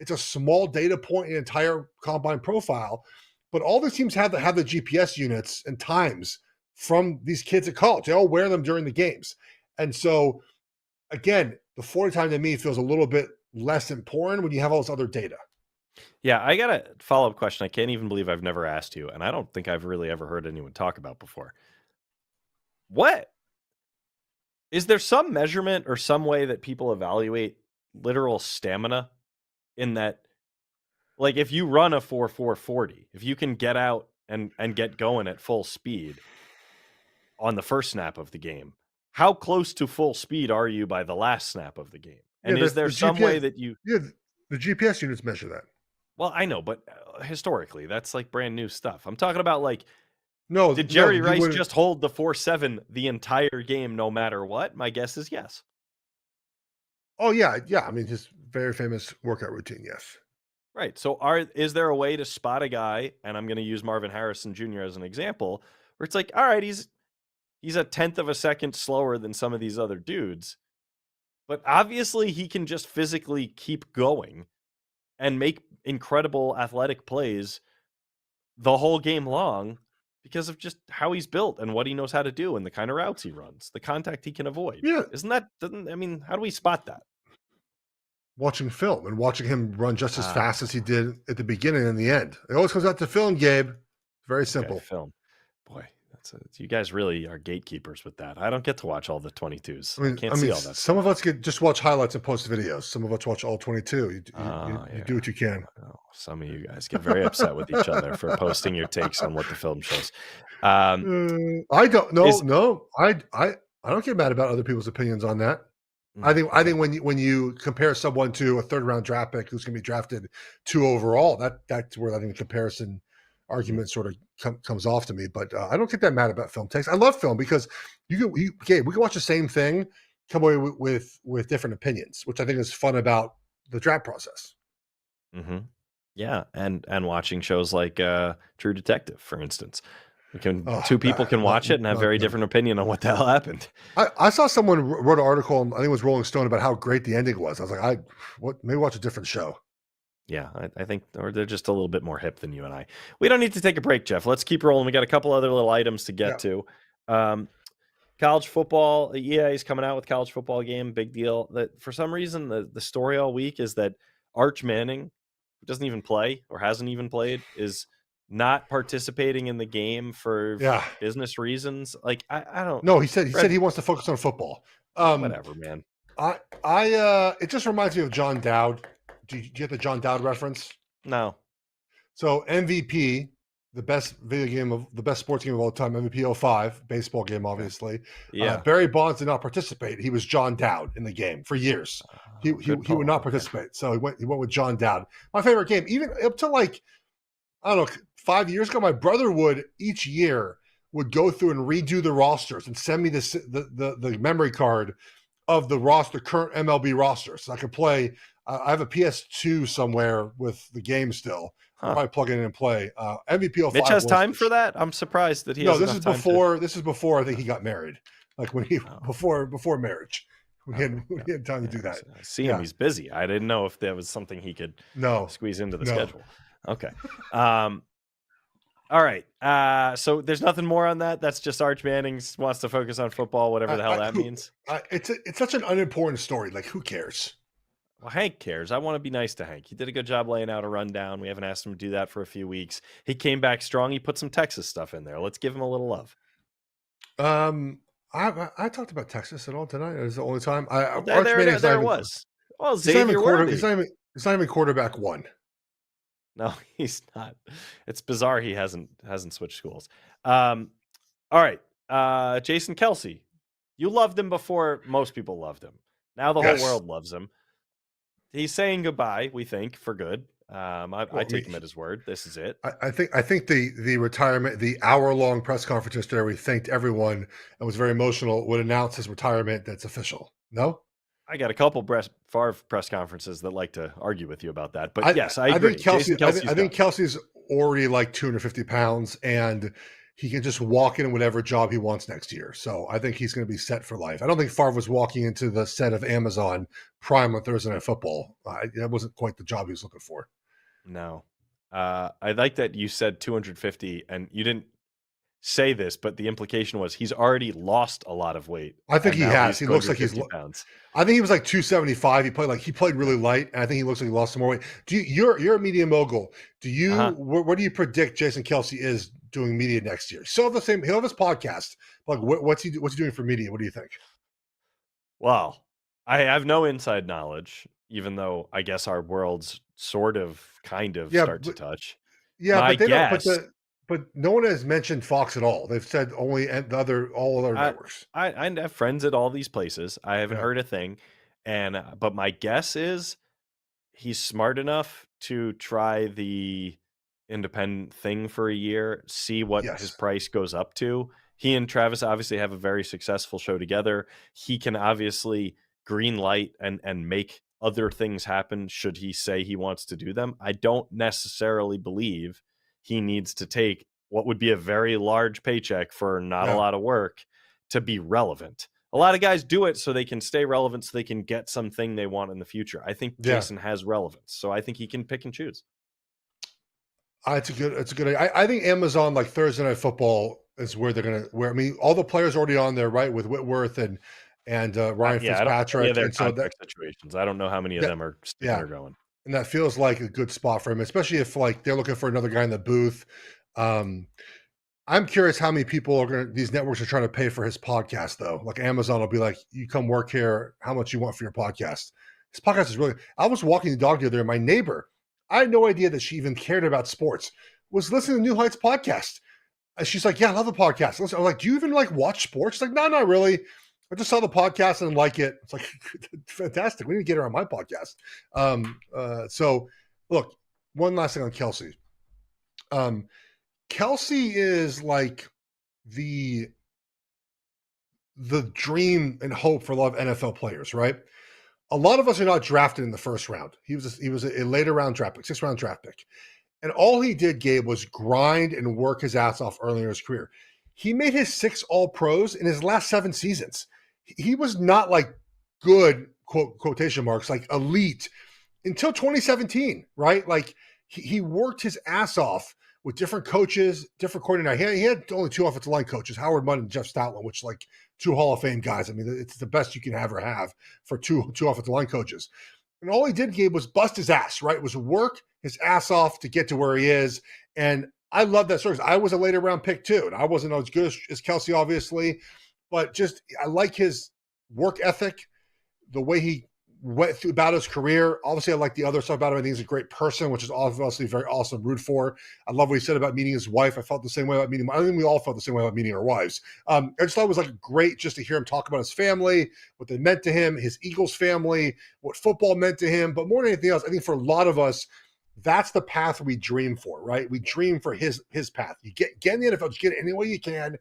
It's a small data point in entire combine profile. But all these teams have the GPS units and times from these kids at college. They all wear them during the games. And so, again, the 40 time to me feels a little bit less important when you have all this other data. Yeah, I got a follow-up question I can't even believe I've never asked you, and I don't think I've really ever heard anyone talk about before. What? Is there some measurement or some way that people evaluate literal stamina in that? Like if you run a 4.40, if you can get out and get going at full speed on the first snap of the game, how close to full speed are you by the last snap of the game? And is there some way that you... Yeah, the GPS units measure that. Well, I know, but historically, that's like brand new stuff. I'm talking about like, no, did Jerry Rice just hold the 4.7 the entire game no matter what? My guess is yes. Oh, yeah. I mean, his very famous workout routine, yes. Right. So is there a way to spot a guy, and I'm going to use Marvin Harrison Jr. as an example, where it's like, all right, he's a tenth of a second slower than some of these other dudes, but obviously he can just physically keep going and make incredible athletic plays the whole game long because of just how he's built and what he knows how to do and the kind of routes he runs, the contact he can avoid. Yeah. How do we spot that? Watching film and watching him run just as fast as he did at the beginning and the end. It always comes out to film, Gabe. Very simple. Okay, film. Boy, you guys really are gatekeepers with that. I don't get to watch all the 22s. I can't see all that. Some of us get just watch highlights and post videos. Some of us watch all 22. You do what you can. Oh, some of you guys get very upset with each other for posting your takes on what the film shows. I don't know. I don't get mad about other people's opinions on that. I think when you compare someone to a third round draft pick who's going to be drafted 2 overall, that's where I think the comparison argument sort of comes off to me. But I don't get that mad about film takes. I love film because we can watch the same thing, come away with different opinions, which I think is fun about the draft process. Mm-hmm. Yeah, and watching shows like True Detective, for instance. Two people can watch it and have very different opinion on what the hell happened. I saw someone wrote an article, I think it was Rolling Stone, about how great the ending was. I was like, maybe watch a different show. Yeah, I think, or they're just a little bit more hip than you and I. We don't need to take a break, Geoff. Let's keep rolling. We got a couple other little items to get to. College football, EA is coming out with college football game, big deal. That for some reason the story all week is that Arch Manning, who doesn't even play or hasn't even played, is not participating in the game for Yeah. business reasons. Like I don't. No, he said he wants to focus on football. Whatever, man. It just reminds me of John Dowd. Do you get the John Dowd reference? No. So MVP, the best sports game of all time, MVP 05, baseball game, obviously. Yeah. Barry Bonds did not participate. He was John Dowd in the game for years. He would not participate. So he went with John Dowd. My favorite game, even up to like, I don't know, 5 years ago, my brother would each year would go through and redo the rosters and send me the memory card of the current MLB roster. So I could play. I have a PS2 somewhere with the game still. I'll probably plug it in and play. MVP 05. Mitch has time for that? I'm surprised that he has this is before I think he got married. Like when he before marriage. We had time to do that. I see him. He's busy. I didn't know if there was something he could squeeze into the schedule. Okay. All right. So there's nothing more on that. That's just Arch Manning wants to focus on football, whatever the hell that means. It's such an unimportant story. Like, who cares? Well, Hank cares. I want to be nice to Hank. He did a good job laying out a rundown. We haven't asked him to do that for a few weeks. He came back strong. He put some Texas stuff in there. Let's give him a little love. I talked about Texas at all tonight. It was the only time. There was. Well, Xavier he's not even quarterback one. No, he's not. It's bizarre he hasn't switched schools. All right. Jason Kelce. You loved him before most people loved him. Now the whole world loves him. He's saying goodbye, we think, for good. I take him at his word. This is it. I think the retirement, the hour-long press conference yesterday where he thanked everyone and was very emotional, would announce his retirement. That's official. No? I got a couple Favre press conferences that like to argue with you about that. But yes, I agree. I think Kelce's already like 250 pounds, and he can just walk in whatever job he wants next year. So I think he's going to be set for life. I don't think Favre was walking into the set of Amazon Prime on Thursday Night Football. That wasn't quite the job he was looking for. No. I like that you said 250, and you didn't say this, but the implication was he's already lost a lot of weight. I think he has. He looks like he's pounds. I think he was like 275. He played really light, and I think he looks like he lost some more weight. You're a media mogul. Where do you predict Jason Kelce is doing media next year? He'll have his podcast. Like what's he doing for media? What do you think? Well, I have no inside knowledge, even though I guess our worlds sort of kind of start to touch. Yeah, but no one has mentioned Fox at all. They've said only all other networks. I have friends at all these places. I haven't heard a thing, but my guess is he's smart enough to try the independent thing for a year, see what his price goes up to. He and Travis obviously have a very successful show together. He can obviously green light and make other things happen should he say he wants to do them. I don't necessarily believe he needs to take what would be a very large paycheck for not a lot of work to be relevant. A lot of guys do it so they can stay relevant, so they can get something they want in the future. I think Jason has relevance, so I think he can pick and choose. It's a good. I think Amazon, like Thursday Night Football, is where they're gonna. Where I mean, all the players are already on there, right? With Whitworth and Ryan Fitzpatrick. And so situations. I don't know how many of them are sticking or going. And that feels like a good spot for him, especially if like they're looking for another guy in the booth. I'm curious how many people these networks are trying to pay for his podcast, though. Like Amazon will be like, you come work here, how much you want for your podcast. His podcast is really, I was walking the dog the other day, my neighbor, I had no idea that she even cared about sports, was listening to New Heights podcast. And she's like, yeah, I love the podcast. Listen, I was like, do you even like watch sports? She's like, no, not really. I just saw the podcast and like it. It's like, fantastic. We need to get her on my podcast. So look, one last thing on Kelce. Kelce is like the dream and hope for a lot of NFL players, right? A lot of us are not drafted in the first round. He was a later round draft pick, 6th round draft pick. And all he did, Gabe, was grind and work his ass off early in his career. He made his 6 All-Pros in his last 7 seasons. He was not like good, quotation marks, like elite until 2017, right? Like he worked his ass off with different coaches, different coordinators. He had only 2 offensive line coaches, Howard Mudd and Jeff Stoutland, which like two Hall of Fame guys. I mean, it's the best you can ever have for two offensive line coaches. And all he did, Gabe, was bust his ass, right? It was work his ass off to get to where he is. And I love that story. I was a later round pick too, and I wasn't as good as Kelce, obviously, but just I like his work ethic, the way he went through about his career. Obviously, I like the other stuff about him. I think he's a great person, which is obviously very awesome to root for. I love what he said about meeting his wife. I felt the same way about meeting. I think we all felt the same way about meeting our wives. I just thought it was like great just to hear him talk about his family, what they meant to him, his Eagles family, what football meant to him. But more than anything else, I think for a lot of us, that's the path we dream for, right? We dream for his path. You get in the NFL, just get it any way you can,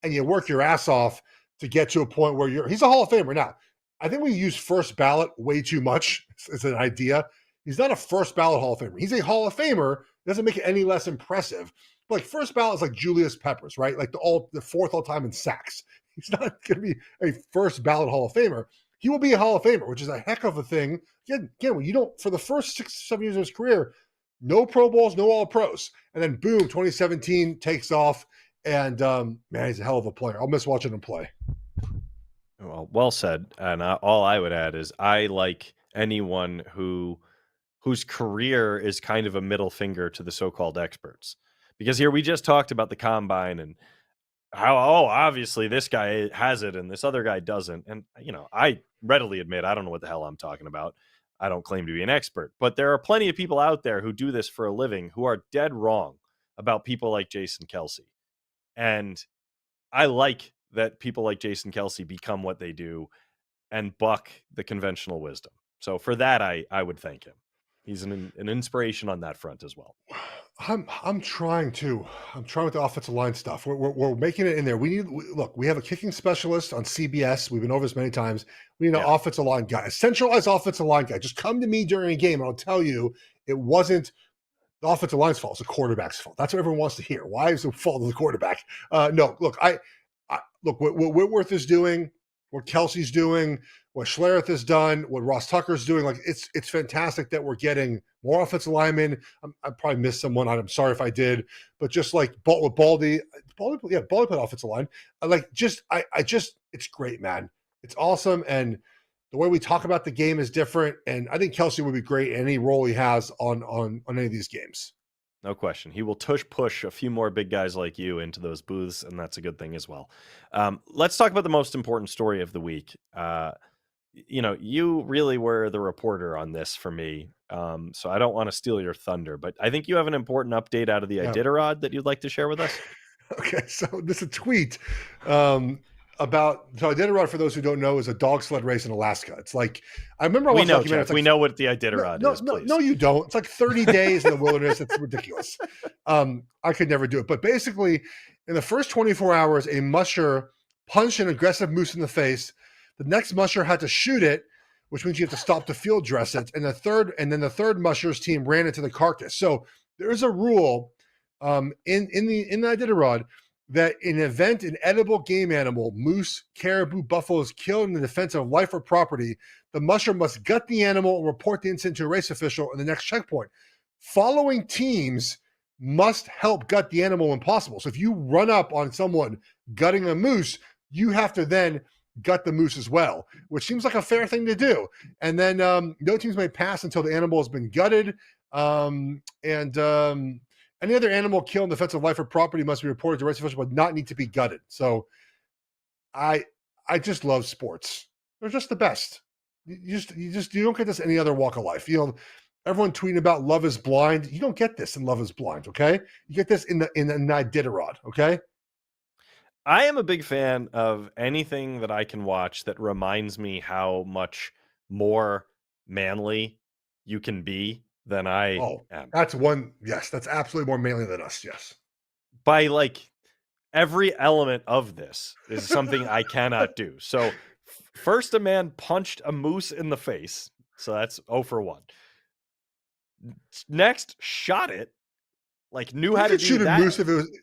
and you work your ass off to get to a point where he's a Hall of Famer now. I think we use first ballot way too much as an idea. He's not a first ballot Hall of Famer. He's a Hall of Famer. It doesn't make it any less impressive. But like first ballot is like Julius Peppers, right? Like the fourth all time in sacks. He's not going to be a first ballot Hall of Famer. He will be a Hall of Famer, which is a heck of a thing. Again, when you don't, for the first 6 7 years of his career, no Pro Bowls, no All Pros. And then boom, 2017 takes off. And man, he's a hell of a player. I'll miss watching him play. Well said. And all I would add is I like anyone whose career is kind of a middle finger to the so-called experts. Because here we just talked about the combine and how, obviously this guy has it and this other guy doesn't. And, I readily admit, I don't know what the hell I'm talking about. I don't claim to be an expert, but there are plenty of people out there who do this for a living who are dead wrong about people like Jason Kelce. And I like that people like Jason Kelce become what they do and buck the conventional wisdom. So for that, I would thank him. He's an inspiration on that front as well. I'm trying to. I'm trying with the offensive line stuff. We're making it in there. We have a kicking specialist on CBS. We've been over this many times. We need an offensive line guy, a centralized offensive line guy. Just come to me during a game and I'll tell you it wasn't the offensive line's fault. It's the quarterback's fault. That's what everyone wants to hear. Why is it the fault of the quarterback? No, look, look what Whitworth is doing, what Kelsey's doing, what Schlereth has done, what Ross Tucker's doing. Like it's fantastic that we're getting more offensive linemen. I probably missed someone. I'm sorry if I did, but just like with Baldy played offensive line. It's great, man. It's awesome, and the way we talk about the game is different. And I think Kelce would be great in any role he has on any of these games. No question. He will push a few more big guys like you into those booths, and that's a good thing as well. Let's talk about the most important story of the week. You really were the reporter on this for me, so I don't want to steal your thunder, but I think you have an important update out of the Iditarod that you'd like to share with us. Okay, so this is a tweet about Iditarod, for those who don't know, is a dog sled race in Alaska. It's like I remember we know, Jeff, we know what the Iditarod is. No, you don't. It's like 30 days in the wilderness. It's ridiculous. I could never do it. But basically, in the first 24 hours, a musher punched an aggressive moose in the face. The next musher had to shoot it, which means you have to stop to field dress it. And then the third musher's team ran into the carcass. So there is a rule in the Iditarod that in an event an edible game animal, moose, caribou, buffalo, is killed in the defense of life or property, the musher must gut the animal and report the incident to a race official in the next checkpoint. Following teams must help gut the animal when possible. So if you run up on someone gutting a moose, you have to then gut the moose as well, which seems like a fair thing to do. And then no teams may pass until the animal has been gutted. Any other animal killed in defense of life or property must be reported to race official, but not need to be gutted. So I just love sports. They're just the best. You don't get this in any other walk of life. Everyone tweeting about Love is Blind. You don't get this in Love is Blind, okay? You get this in the Iditarod, okay? I am a big fan of anything that I can watch that reminds me how much more manly you can be than I am. That's one. Yes, that's absolutely more manly than us. Yes. By like every element of this is something I cannot do. So first, a man punched a moose in the face. So that's 0 for 1. Next, shot it. Like knew how to do that.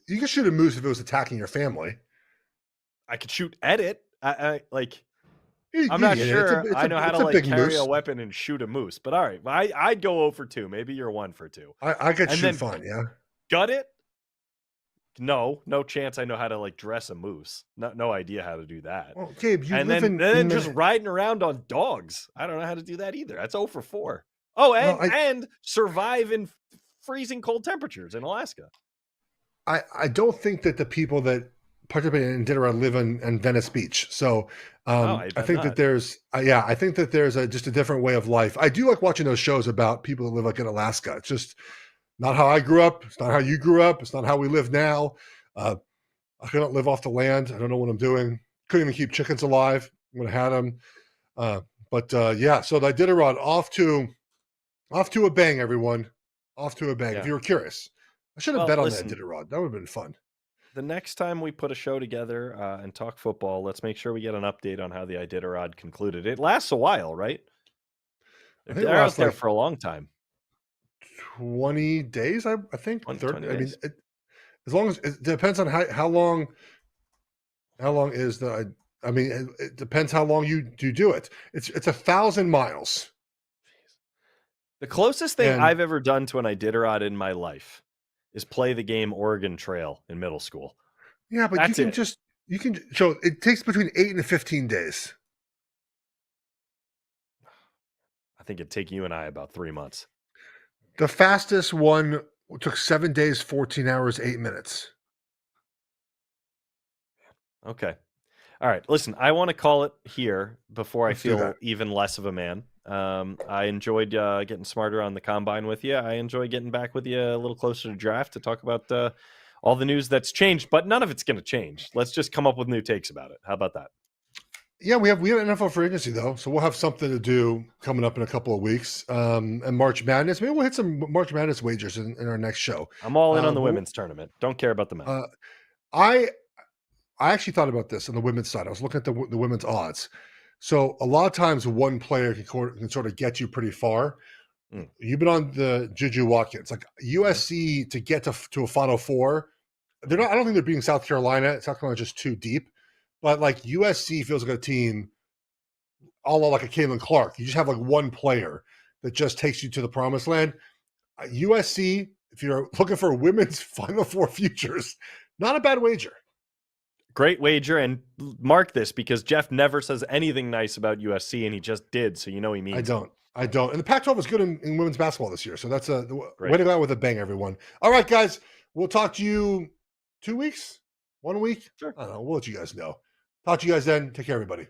You could shoot a moose if it was attacking your family. I could shoot at it. I'm not sure I know how to like carry a weapon and shoot a moose, but all right. I'd go 0 for 2. Maybe you're 1 for 2. I could shoot fine, yeah. Gut it? No chance I know how to like dress a moose. No idea how to do that. Well, Gabe, you And live then just riding around on dogs. I don't know how to do that either. That's 0 for 4. Oh, and survive in freezing cold temperatures in Alaska. I don't think that the people that participate in Iditarod live in Venice Beach. So I think that there's I think that there's just a different way of life. I do like watching those shows about people that live like in Alaska. It's just not how I grew up. It's not how you grew up. It's not how we live now. I couldn't live off the land. I don't know what I'm doing. Couldn't even keep chickens alive when I had them. But so the Iditarod off to a bang, everyone. Off to a bang. Yeah. If you were curious, I should have bet on that Iditarod. That would have been fun. The next time we put a show together and talk football, let's make sure we get an update on how the Iditarod concluded. It lasts a while, right? They're out there for a long time. 20 days, I think. 20 days. I mean, as long as it depends on how long is the. I mean, it depends how long you do it. It's 1,000 miles. The closest thing I've ever done to an Iditarod in my life is play the game Oregon Trail in middle school. Yeah, but you can so it takes between 8 and 15 days. I think it'd take you and I about 3 months. The fastest one took 7 days, 14 hours, 8 minutes. Okay. All right. Listen, I want to call it here before I feel even less of a man. I enjoyed getting smarter on the combine with you. I enjoy getting back with you a little closer to draft to talk about all the news that's changed, but none of it's going to change. Let's just come up with new takes about it. How about that? Yeah, we have NFL free agency though, so we'll have something to do coming up in a couple of weeks. And March Madness, maybe we'll hit some March Madness wagers in our next show. I'm all in on the women's tournament. Don't care about the men. I actually thought about this on the women's side. I was looking at the women's odds. So a lot of times one player can sort of get you pretty far. You've been on the Juju Watkins, like USC to get to a Final Four. They're not. I don't think they're beating South Carolina. South Carolina's just too deep. But like USC feels like a team, all like a Caitlin Clark. You just have like one player that just takes you to the promised land. USC, if you're looking for women's Final Four futures, not a bad wager. Great wager, and mark this because Geoff never says anything nice about USC, and he just did, so you know he means I don't. And the Pac-12 is good in women's basketball this year, so that's a way to go out with a bang, everyone. All right, guys, we'll talk to you 2 weeks, 1 week. Sure. I don't know. We'll let you guys know. Talk to you guys then. Take care, everybody.